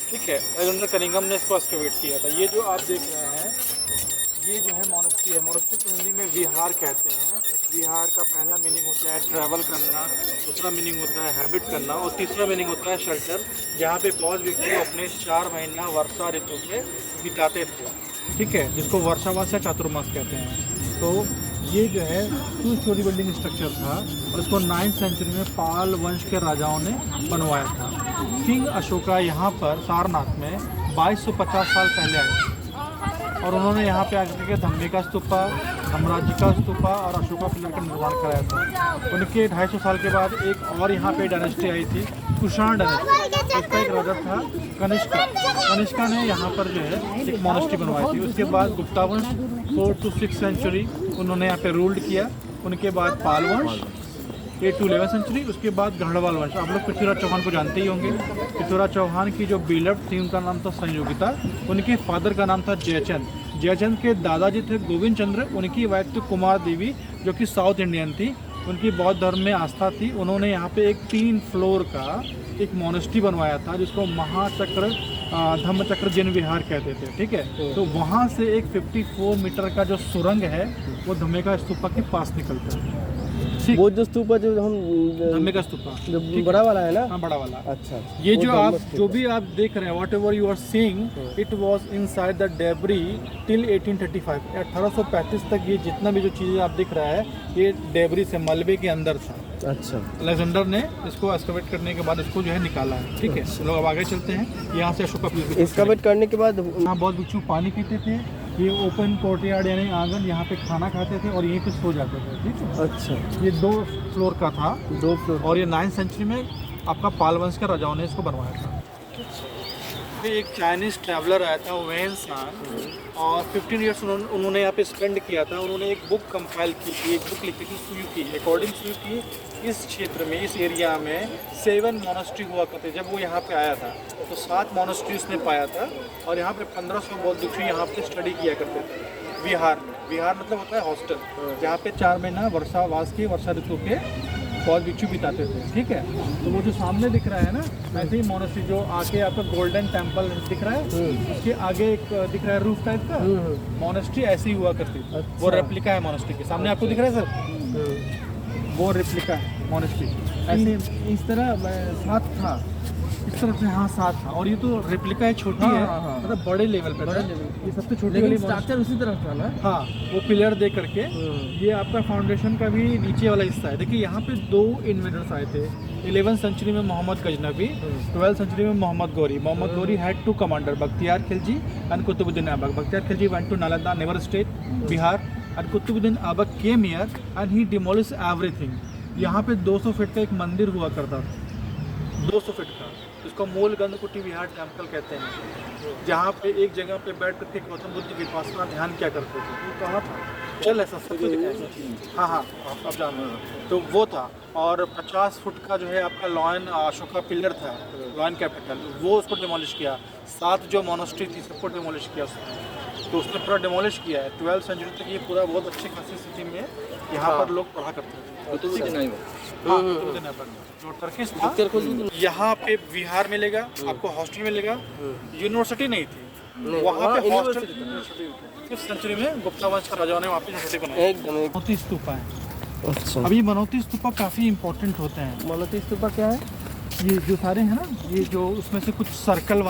ठीक है, Alexander Cunningham ने इसको एक्सकवेट किया था। ये जो आप देख रहे हैं ये जो है मोनेस्ट्री है। मोनेस्ट्री को हिंदी में विहार कहते हैं। विहार का पहला मीनिंग होता है ट्रैवल करना, दूसरा मीनिंग होता है हैबिट करना और तीसरा मीनिंग होता है शेल्टर, जहाँ पे बौद्ध व्यक्ति अपने 4 महीना वर्षा ऋतु में बिताते थे। ठीक है, जिसको वर्षावास या चातुर्मास कहते हैं। तो ये जो है 2 स्टोरी बिल्डिंग स्ट्रक्चर था और इसको 9th सेंचुरी में पाल वंश के राजाओं ने बनवाया था। किंग अशोका यहाँ पर सारनाथ में 2250 साल पहले आए और उन्होंने यहाँ पे आकर के धम्मिका स्तूपा, धम्मराजिका स्तूपा और अशोका पिलर का निर्माण कराया था। उनके 250 साल के बाद एक और यहाँ पे डायनेस्टी आई थी, कुषाण डायनेस्टी। इसका एक राजा था कनिष्का। कनिष्का ने यहाँ पर जो है एक मोनेस्ट्री बनवाई थी। उसके बाद गुप्ता वंश 4th to 6th सेंचुरी उन्होंने यहाँ पे रूल्ड किया। उनके बाद पाल वंश 8th to 11th सेंचुरी। उसके बाद गढ़वाल वंश, आप लोग पृथ्वीराज चौहान को जानते ही होंगे। पृथ्वीराज चौहान की जो बिलव्ड थी उनका नाम था संयोगिता। उनके फादर का नाम था जयचंद। जयचंद के दादाजी थे गोविंद चंद्र। उनकी वाइफ थी कुमार देवी जो कि साउथ इंडियन थी। उनकी बौद्ध धर्म में आस्था थी। उन्होंने यहाँ पे एक 3 फ्लोर का एक मोनेस्ट्री बनवाया था जिसको महाचक्र धम्मचक्र जैन विहार कहते थे। ठीक है, तो वहाँ से एक 54 मीटर का जो सुरंग है वो धम्मिका स्तूपा के पास निकलता है। वो जो स्तूपा जो हम धम्मिका स्तूपा जो बड़ा वाला है ना। हाँ, बड़ा वाला। अच्छा, ये जो भी आप देख रहे हैं, whatever you are seeing, it was inside the debris till 1835। 1835 तक ये जितना भी जो चीज़ें आप दिख रहा है ये डेब्री से मलबे के अंदर था। अच्छा, अलेक्जेंडर ने इसको एक्सकवेट करने के बाद इसको जो है निकाला है। ठीक है, चलो अब आगे चलते हैं। यहाँ से अशोका पिलर एक्सकवेट करने के बाद यहाँ बहुत भिक्षु पानी पीते थे। ये ओपन कोर्टयार्ड यानी आंगन, यहाँ पे खाना खाते थे और यहीं पे सो जाते थे। ठीक है, अच्छा, ये 2 फ्लोर का था। 2 फ्लोर और ये 9th सेंचुरी में आपका पाल वंश के राजाओं ने इसको बनवाया था। एक चाइनीज़ ट्रैवलर आया था वेन सांग और 15 ईयर्स उन्होंने यहाँ पे स्पेंड किया था। उन्होंने एक बुक कंपाइल की थी, एक बुक लिखी थी सुयुकी। अकॉर्डिंग सुयुकी इस क्षेत्र में, इस एरिया में 7 मोनेस्ट्री हुआ करते। जब वो यहाँ पे आया था तो 7 मोनेस्ट्री उसने पाया था और यहाँ पे 1500 बौद्ध भिक्षु यहाँ पे स्टडी किया करते थे। विहार मतलब होता है हॉस्टल, जहाँ पे 4 महीना वर्षावास के वर्षा ऋतु के बौद्ध भिक्षु बिताते थे। ठीक है, तो वो जो सामने दिख रहा है ना, ऐसे ही मोनेस्ट्री जो आगे आपका गोल्डन टेम्पल दिख रहा है, उसके आगे एक दिख रहा है रूफ टाइप का, मोनेस्ट्री ऐसी हुआ करती। अच्छा। वो रेप्लिका है मोनेस्ट्री के सामने आपको दिख रहा है सर, वो रेप्लिका है मोनेस्ट्री। ऐसे इस तरह 7 था, इस तरफ से। हाँ, 7 था और ये तो रेप्लिका है, छोटी है। मतलब बड़े लेवल पे था। ये सबसे छोटी वाली स्ट्रक्चर उसी तरफ था ना। हाँ, वो पिलर दे करके ये आपका फाउंडेशन का भी नीचे वाला हिस्सा है। देखिए यहाँ पे 2 इन्वेडर्स आए थे 11th सेंचुरी में, मोहम्मद गजनबी। 12th सेंचुरी में Mohammad Ghori. Mohammad Ghori had 2 commander, Bakhtiyar Khilji and Qutbuddin Aibak. Bakhtiyar Khilji went to Nalanda, never state, Bihar, and Qutbuddin Aibak came here and he demolish everything. यहाँ पे 200 फीट का एक मंदिर हुआ करता था, 200 फीट का, इसको मूल गंधकुटी विहार टेम्पल कहते हैं, जहाँ पे एक जगह पे बैठ करके गौतम बुद्ध विपासना ध्यान क्या करते थे। वो कहाँ था? चल ऐसा सब कुछ दिखाया। हाँ, अब जान रहे हो। तो वो था और 50 फुट का जो है आपका लॉयन अशोका पिलर था, लॉयन कैपिटल, वो उसको डिमोलिश किया। 7 जो मोनेस्ट्री थी सबको डिमोलिश किया उसने, तो उसने पूरा डिमोलिश किया है। 12th सेंचुरी तक ये पूरा बहुत अच्छी खासी स्थिति में यहाँ पर लोग पढ़ा करते थे। जो टर्किश था, यहाँ पे विहार मिलेगा आपको, हॉस्टल मिलेगा। यूनिवर्सिटी नहीं थी वहाँ पे, हॉस्टल। 5th सेंचुरी में गुप्ता वंश का राजाओं ने वहाँ पे यूनिवर्सिटी बनाई। मनोती स्तूपा है। अच्छा, अब ये मनोती स्तूपा काफ़ी इंपॉर्टेंट होते हैं। मनोती स्तूपा क्या है? ये जो सारे हैं ना, ये जो उसमें से कुछ सर्कल